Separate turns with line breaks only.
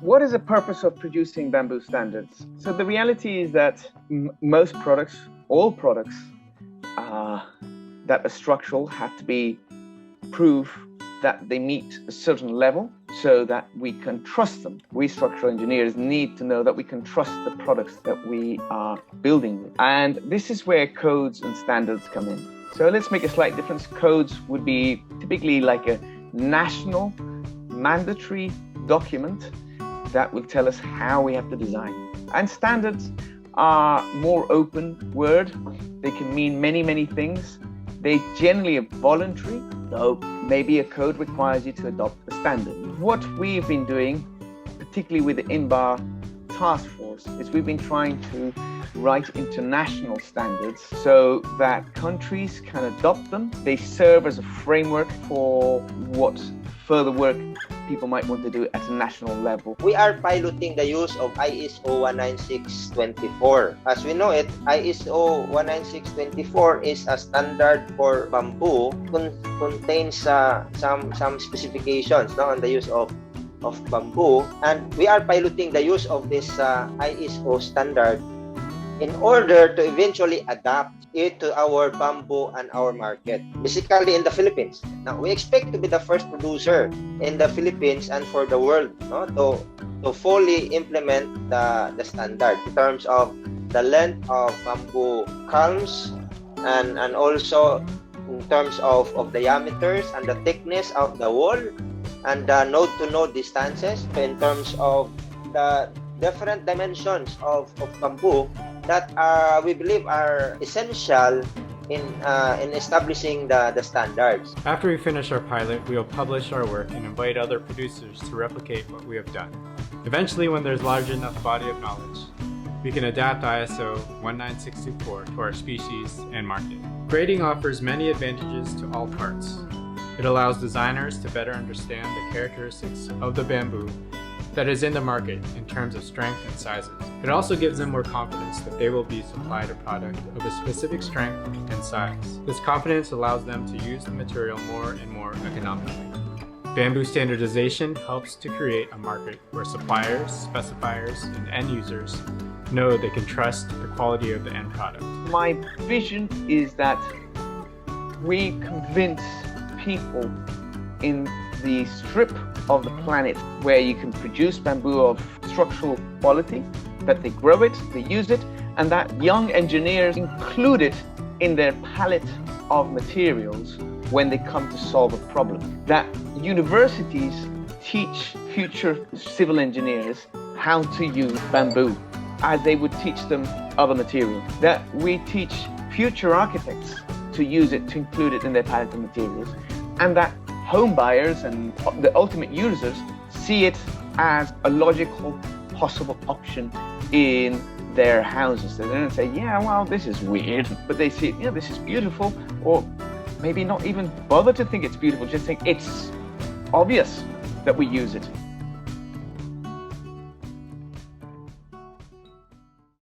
What is the purpose of producing bamboo standards? So the reality is that most products, all products that are structural have to be proof that they meet a certain level so that we can trust them. We structural engineers need to know that we can trust the products that we are building with. And this is where codes and standards come in. So let's make a slight difference. Codes would be typically like a national mandatory document that will tell us how we have to design. And standards are more open word. They can mean many, many things. They generally are voluntary, though maybe a code requires you to adopt a standard. What we've been doing, particularly with the INBAR task force, is we've been trying to write international standards so that countries can adopt them. They serve as a framework for what further work people might want to do at a national level.
We are piloting the use of ISO19624. As we know it, ISO19624 is a standard for bamboo, contains some specifications on the use of bamboo, and we are piloting the use of this ISO standard in order to eventually adapt it to our bamboo and our market, basically in the Philippines. Now, we expect to be the first producer in the Philippines and for the world to fully implement the standard in terms of the length of bamboo culms and also in terms of diameters and the thickness of the wall and the node-to-node distances, in terms of the different dimensions of bamboo that we believe are essential in establishing the standards.
After we finish our pilot, we will publish our work and invite other producers to replicate what we have done. Eventually, when there's a large enough body of knowledge, we can adapt ISO 19624 to our species and market. Grading offers many advantages to all parts. It allows designers to better understand the characteristics of the bamboo that is in the market in terms of strength and sizes. It also gives them more confidence that they will be supplied a product of a specific strength and size. This confidence allows them to use the material more and more economically. Bamboo standardization helps to create a market where suppliers, specifiers, and end users know they can trust the quality of the end product.
My vision is that we convince people in the strip of the planet where you can produce bamboo of structural quality, that they grow it, they use it, and that young engineers include it in their palette of materials when they come to solve a problem. That universities teach future civil engineers how to use bamboo as they would teach them other materials. That we teach future architects to use it, to include it in their palette of materials, and that home buyers and the ultimate users see it as a logical possible option in their houses. They don't say, yeah, well, this is weird, but they see, yeah, this is beautiful, or maybe not even bother to think it's beautiful, just think it's obvious that we use it.